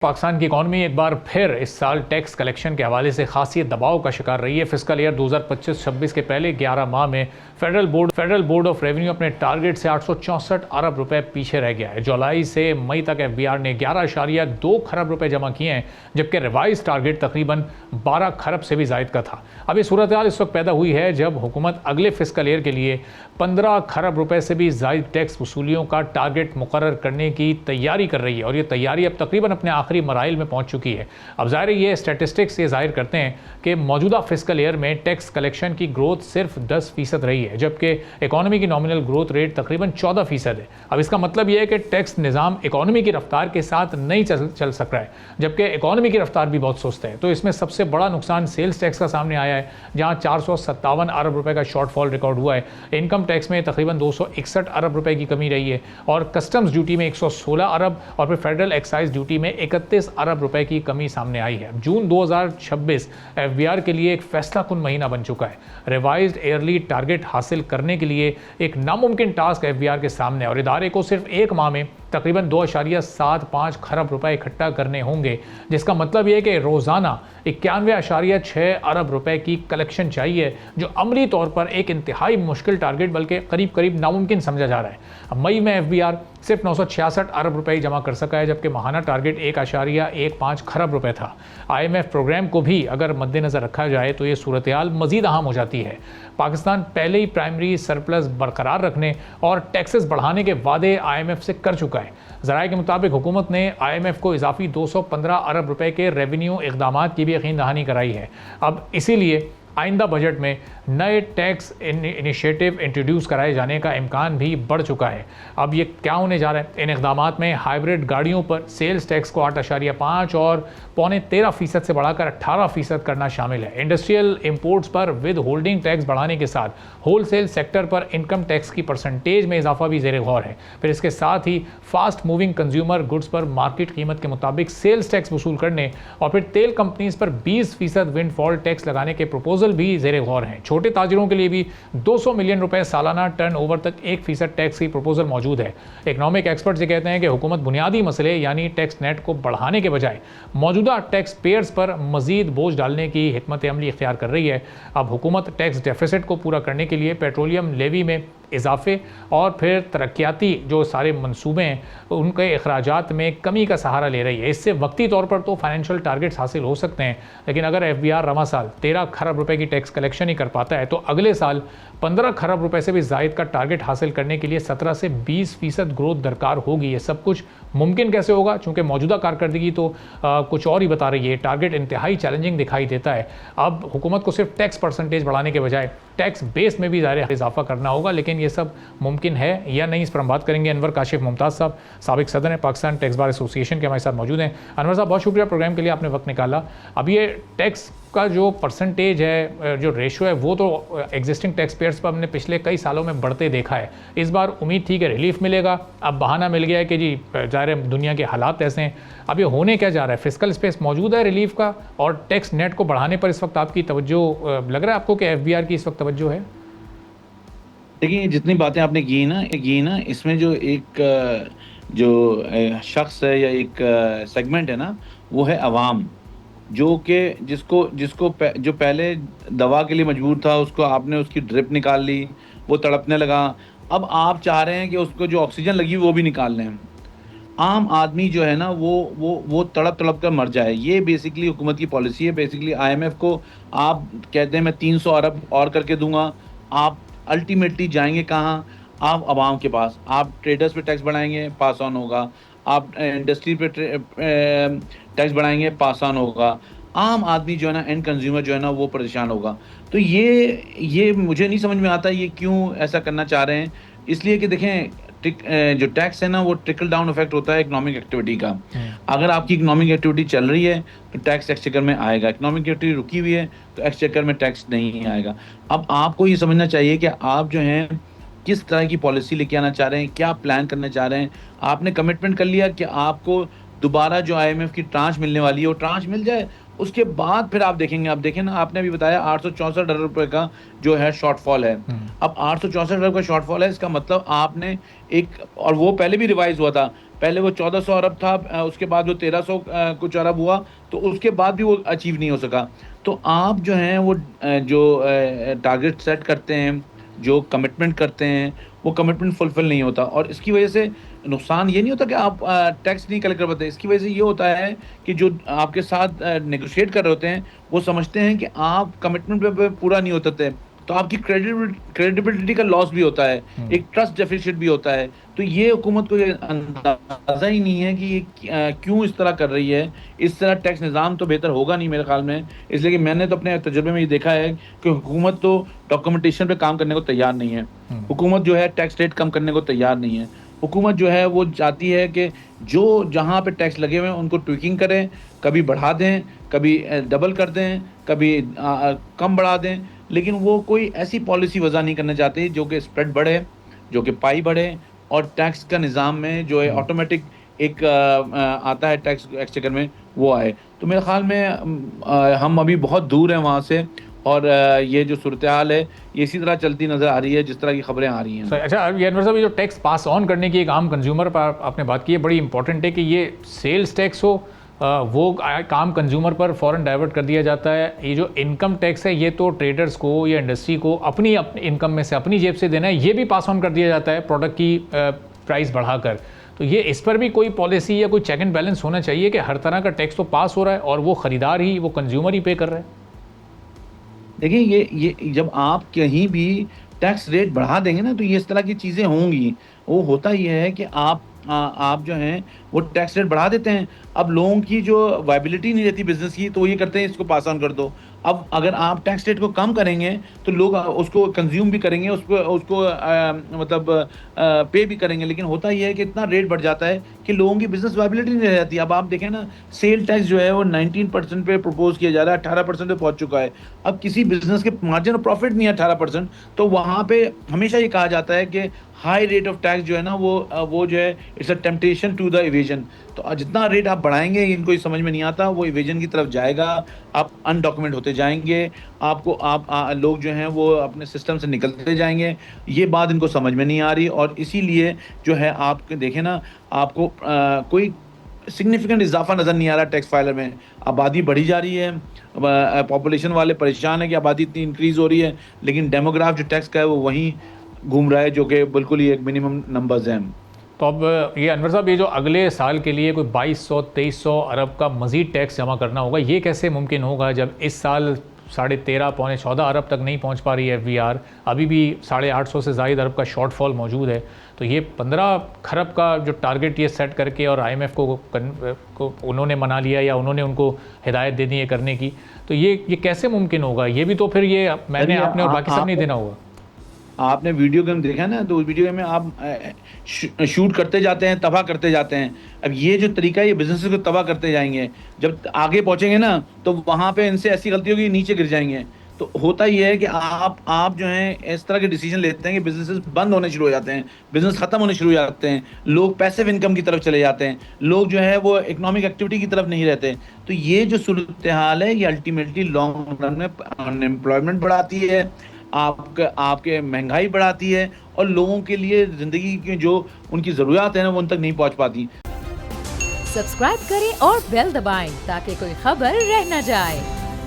पाकिस्तान की इकॉनमी एक बार फिर इस साल टैक्स कलेक्शन के हवाले से खासी दबाव का शिकार रही है। फिस्कल ईयर 2025-26 के पहले 11 माह में फेडरल बोर्ड ऑफ रेवेन्यू अपने टारगेट से 864 अरब रुपए पीछे रह गया है। जुलाई से मई तक एफबीआर ने 11.2 खरब रुपए जमा किए हैं, जबकि रिवाइज टारगेट तकरीबन 12 खरब से भी जायद का था। अब ये सूरत हाल इस वक्त पैदा हुई है जब हुकूमत अगले फिस्कल ईयर के लिए 15 खरब रुपए से भी जायद टैक्स वसूलियों का टारगेट मुकर्रर करने की तैयारी कर रही है, और ये तैयारी अब तकरीबन अपने आखिरी मराइल में पहुंच चुकी है। अब ज़ाहिर ये स्टैटिस्टिक्स ये जाहिर करते हैं कि मौजूदा फिस्कल ईयर में टैक्स कलेक्शन की ग्रोथ सिर्फ 10% रही है, जबकि इकॉनमी की नॉमिनल ग्रोथ रेट तकरीबन 14% है। अब इसका मतलब यह है कि टैक्स निज़ाम इकॉनमी की रफ्तार के साथ नहीं चल सक रहा है, जबकि इकॉनमी की रफ्तार भी बहुत सुस्त है। तो इसमें सबसे बड़ा नुकसान सेल्स टैक्स का सामने आया है, जहाँ 457 अरब रुपए का शॉर्टफॉल रिकॉर्ड हुआ है। इनकम टैक्स में तकरीबन 261 अरब रुपए की कमी रही है, और कस्टम्स ड्यूटी में 116 अरब और फिर फेडरल एक्साइज ड्यूटी में 31 अरब रुपए की कमी सामने आई है। जून 2026 एफबीआर के लिए एक फैसला कुन महीना बन चुका है। रिवाइज्ड ईयरली टारगेट हासिल करने के लिए एक नामुमकिन टास्क एफबीआर के सामने है, और इदारे को सिर्फ एक माह में तकरीबन 2.75 खरब रुपए इकट्ठा करने होंगे, जिसका मतलब यह है कि रोज़ाना 91.6 अरब रुपए की कलेक्शन चाहिए, जो अमली तौर पर एक इंतहाई मुश्किल टारगेट बल्कि करीब करीब नामुमकिन समझा जा रहा है। अब मई में एफबीआर सिर्फ 966 अरब रुपए ही जमा कर सका है, जबकि माहाना टारगेट 1.15 खरब रुपए था। IMF प्रोग्राम को भी अगर मद्देनज़र रखा जाए तो ये सूरत हाल मज़ीद अहम हो जाती है। पाकिस्तान पहले ही प्राइमरी सरप्लस बरकरार रखने और टैक्सेस बढ़ाने के वादे IMF से कर चुका है। ज़राए के मुताबिक हुकूमत ने IMF को इजाफी 215 अरब रुपए के रेवेन्यू इक़दामात की भी यकीन दहानी कराई है। अब इसीलिए आइंदा बजट में नए टैक्स इनिशिएटिव इंट्रोड्यूस कराए जाने का इम्कान भी बढ़ चुका है। अब ये क्या होने जा रहा है? इन इक़दामात में हाइब्रिड गाड़ियों पर सेल्स टैक्स को 8.5 और 13.25% से बढ़ाकर 18% करना शामिल है। इंडस्ट्रियल इंपोर्ट्स पर विद होल्डिंग टैक्स बढ़ाने के साथ होलसेल सेक्टर पर इनकम टैक्स की परसेंटेज में इजाफा भी ज़ेर गौर है। फिर इसके साथ ही फास्ट मूविंग कंज्यूमर गुड्स पर मार्केट कीमत के मुताबिक सेल्स टैक्स वसूल करने और फिर तेल कंपनीज पर 20% विंडफॉल टैक्स लगाने के प्रपोजल भी ज़ेर गौर हैं। छोटे ताजिरों के लिए भी 200 मिलियन रुपए सालाना टर्नओवर तक 1% टैक्स की प्रपोजल मौजूद है। इकोनॉमिक एक्सपर्ट्स ये कहते हैं कि हुकूमत बुनियादी मसले यानी टैक्स नेट को बढ़ाने के बजाय मौजूदा टैक्स पेयर्स पर मजीद बोझ डालने की हिकमत अमली इख्तियार कर रही है। अब हुकूमत टैक्स डेफिसिट को पूरा करने के लिए पेट्रोलियम लेवी में इजाफे और फिर तरक्याती जो सारे मंसूबे हैं उनके अखराजात में कमी का सहारा ले रही है। इससे वक्ती तौर पर तो फाइनेंशियल टारगेट्स हासिल हो सकते हैं, लेकिन अगर एफबीआर रवा साल 13 खरब रुपए की टैक्स कलेक्शन ही कर पाता है तो अगले साल 15 खरब रुपए से भी जायद का टारगेट हासिल करने के लिए 17 से 20% ग्रोथ दरकार होगी। ये सब कुछ मुमकिन कैसे होगा? चूँकि मौजूदा कारकर्दगी तो कुछ और ही बता रही है। टारगेट इंतहाई चैलेंजिंग दिखाई देता है। अब हुकूमत को सिर्फ टैक्स परसेंटेज बढ़ाने के बजाय टैक्स बेस में भी ज़ाहिर इजाफा करना होगा, लेकिन ये सब मुमकिन है या नहीं, इस पर हम बात करेंगे। अनवर काशिफ मुमताज़ साहब साबिक सदर हैं पाकिस्तान टैक्स बार एसोसिएशन के, हमारे साथ मौजूद हैं। अनवर साहब, बहुत शुक्रिया प्रोग्राम के लिए, आपने वक्त निकाला। अब ये टैक्स का जो परसेंटेज है, जो रेशो है, वो तो एग्जिस्टिंग टैक्स पेयर्स पर हमने पिछले कई सालों में बढ़ते देखा है। इस बार उम्मीद थी कि रिलीफ मिलेगा, अब बहाना मिल गया है कि जी ज़ाहिर है दुनिया के हालात ऐसे हैं। अब ये होने क्या जा रहा है? फिस्कल स्पेस मौजूद है रिलीफ का, और टैक्स नेट को बढ़ाने पर इस वक्त आपकी तवज्जो लग रहा है आपको कि एफबीआर की इस वक्त तवज्जो है? देखिए, जितनी बातें आपने की ना, इसमें जो एक शख्स है या एक सेगमेंट है ना, वो है अवाम, जो कि जो पहले दवा के लिए मजबूर था, उसको आपने उसकी ड्रिप निकाल ली, वो तड़पने लगा। अब आप चाह रहे हैं कि उसको जो ऑक्सीजन लगी वो भी निकाल लें। आम आदमी जो है ना, वो तड़प कर मर जाए। ये बेसिकली हुकूमत की पॉलिसी है। बेसिकली IMF को आप कहते हैं मैं 300 अरब और करके दूंगा, आप अल्टीमेटली जाएंगे कहाँ? आप आवाम के पास। आप ट्रेडर्स पे टैक्स बढ़ाएंगे, पास ऑन होगा। आप इंडस्ट्री पे टैक्स बढ़ाएंगे, पास ऑन होगा। आम आदमी जो है ना, एंड कंज्यूमर जो है ना, वो परेशान होगा। तो ये मुझे नहीं समझ में आता ये क्यों ऐसा करना चाह रहे हैं। इसलिए कि देखें, जो टैक्स है ना, वो ट्रिकल डाउन इफेक्ट होता है इकोनॉमिक एक्टिविटी का। अगर आपकी इकोनॉमिक एक्टिविटी चल रही है तो टैक्स एक्सचेकर में आएगा, इकोनॉमिक एक्टिविटी रुकी हुई है तो एक्सचेकर में टैक्स नहीं आएगा। अब आपको ये समझना चाहिए कि आप जो हैं किस तरह की पॉलिसी लेके आना चाह रहे हैं, क्या प्लान करना चाह रहे हैं। आपने कमिटमेंट कर लिया कि आपको दोबारा जो IMF की ट्रांच मिलने वाली है वो ट्रांच मिल जाए, उसके बाद फिर आप देखेंगे। आप देखें ना, आपने अभी बताया 864 अरब रुपए का जो है शॉर्टफॉल है। अब 864 अरब का शॉर्टफॉल है, इसका मतलब आपने एक, और वो पहले भी रिवाइज हुआ था पहले वो 1400 अरब था, उसके बाद वो 1300 कुछ अरब हुआ, तो उसके बाद भी वो अचीव नहीं हो सका। तो आप जो हैं वो टारगेट सेट करते हैं, जो कमिटमेंट करते हैं, वो कमिटमेंट फुलफिल नहीं होता, और इसकी वजह से नुकसान ये नहीं होता कि आप टैक्स नहीं कलेक्ट कर पाते। इसकी वजह से ये होता है कि जो आपके साथ नेगोशिएट कर रहे होते हैं, वो समझते हैं कि आप कमिटमेंट पे पूरा नहीं उतरते, तो आपकी क्रेडिबिलिटी का लॉस भी होता है, एक ट्रस्ट डेफिसिट भी होता है। तो ये हुकूमत को ये अंदाज़ा ही नहीं है कि ये क्यों इस तरह कर रही है। इस तरह टैक्स निज़ाम तो बेहतर होगा नहीं मेरे ख़्याल में, इसलिए कि मैंने तो अपने तजुर्बे में ये देखा है कि हुकूमत तो डॉक्यूमेंटेशन पे काम करने को तैयार नहीं है। हुकूमत जो है टैक्स रेट कम करने को तैयार नहीं है। हुकूमत जो है वो चाहती है कि जो जहाँ पे टैक्स लगे हुए हैं उनको ट्विकिंग करें, कभी बढ़ा दें, कभी डबल कर दें, कभी कम बढ़ा दें, लेकिन वो कोई ऐसी पॉलिसी वज़ा नहीं करना चाहती जो कि स्प्रेड बढ़े, जो कि पाई बढ़े, और टैक्स का निज़ाम में जो है ऑटोमेटिक एक आता है टैक्स एक्सचेकर में, वो आए। तो मेरे ख़्याल में हम अभी बहुत दूर हैं वहाँ से, और ये जो सूरत-ए-हाल है ये इसी तरह चलती नज़र आ रही है जिस तरह की खबरें आ रही हैं। अच्छा, ये अनवर साहब, ये जो टैक्स पास ऑन करने की एक आम कंज्यूमर पर आपने बात की है, बड़ी इंपॉर्टेंट है कि ये सेल्स टैक्स हो, वो काम कंज्यूमर पर फ़ौरन डाइवर्ट कर दिया जाता है। ये जो इनकम टैक्स है ये तो ट्रेडर्स को या इंडस्ट्री को अपनी इनकम में से अपनी जेब से देना है, ये भी पास ऑन कर दिया जाता है प्रोडक्ट की प्राइस बढ़ाकर। तो ये इस पर भी कोई पॉलिसी या कोई चेक एंड बैलेंस होना चाहिए कि हर तरह का टैक्स तो पास हो रहा है और वो ख़रीदार ही, वो कंज्यूमर ही पे कर रहा है। देखिए, ये जब आप कहीं भी टैक्स रेट बढ़ा देंगे ना, तो ये इस तरह की चीज़ें होंगी। वो होता ये है कि आप जो हैं वो टैक्स रेट बढ़ा देते हैं। अब लोगों की जो वायबिलिटी नहीं रहती बिज़नेस की, तो वो ये करते हैं इसको पास ऑन कर दो। अब अगर आप टैक्स रेट को कम करेंगे तो लोग उसको कंज़्यूम भी करेंगे, उसको मतलब पे भी करेंगे। लेकिन होता ये है कि इतना रेट बढ़ जाता है कि लोगों की बिज़नेस वायबिलिटी नहीं रह जाती। अब आप देखें ना, सेल टैक्स जो है वो 19% पे प्रपोज़ किया जा रहा है, 18% पे पहुँच चुका है। अब किसी बिज़नेस के मार्जिन ऑफ प्रॉफिट नहीं है 18%, तो वहाँ पे हमेशा ये कहा जाता है कि हाई रेट ऑफ टैक्स जो है ना, वो जो है it's a temptation to the evasion. तो जितना रेट आप बढ़ाएँगे, इनको ये समझ में नहीं आता, वो इवेजन की तरफ जाएगा, आप अनडॉक्यूमेंट होते जाएँगे, लोग जो हैं वो अपने सिस्टम से निकलते जाएँगे। ये बात इनको समझ में नहीं आ रही, और इसीलिए जो है आप देखें ना, आपको कोई सिग्निफिकेंट इज़ाफ़ा नज़र नहीं आ रहा टैक्स फाइलर में। आबादी बढ़ी जा रही है, पॉपुलेशन वाले परेशान हैं कि आबादी इतनी इंक्रीज़ हो रही है, लेकिन डेमोग्राफ जो टैक्स का है वो वहीं घूम रहा है, जो कि बिल्कुल ही एक मिनिमम नंबर्स हैं। तो अब ये अनवर साहब, ये जो अगले साल के लिए कोई 2200-2300 अरब का मज़ीद टैक्स जमा करना होगा, ये कैसे मुमकिन होगा जब इस साल 13.5 पौने 14 अरब तक नहीं पहुंच पा रही है FBR, अभी भी 850 से ज़ायद अरब का शॉर्टफॉल मौजूद है। तो ये 15 खरब का जो टारगेट ये सेट करके और IMF को उन्होंने मना लिया या उन्होंने उनको हिदायत दे दी है करने की, तो ये कैसे मुमकिन होगा? ये भी तो फिर ये मैंने आपने और बाकी सब नहीं देना होगा। आपने वीडियो गेम देखा ना, तो उस वीडियो गेम में आप शूट करते जाते हैं, तबाह करते जाते हैं। अब ये जो तरीका है, ये बिजनेसेस को तबाह करते जाएंगे। जब आगे पहुंचेंगे ना, तो वहाँ पे इनसे ऐसी गलती होगी, नीचे गिर जाएंगे। तो होता ये है कि आप जो हैं इस तरह के डिसीजन लेते हैं कि बिजनेसेस बंद होने शुरू हो जाते हैं, बिजनेस खत्म होने शुरू हो जाते हैं, लोग पैसिव इनकम की तरफ चले जाते हैं, लोग जो है वो इकोनॉमिक एक्टिविटी की तरफ नहीं रहते। तो ये जो सूरत हाल है, ये अल्टीमेटली लॉन्ग रन में अनएम्प्लॉयमेंट बढ़ाती है, आपके महंगाई बढ़ाती है, और लोगों के लिए ज़िंदगी की जो उनकी ज़रूरियात है ना, वो उन तक नहीं पहुंच पाती। सब्सक्राइब करें और बेल दबाएं ताकि कोई खबर रह न जाए।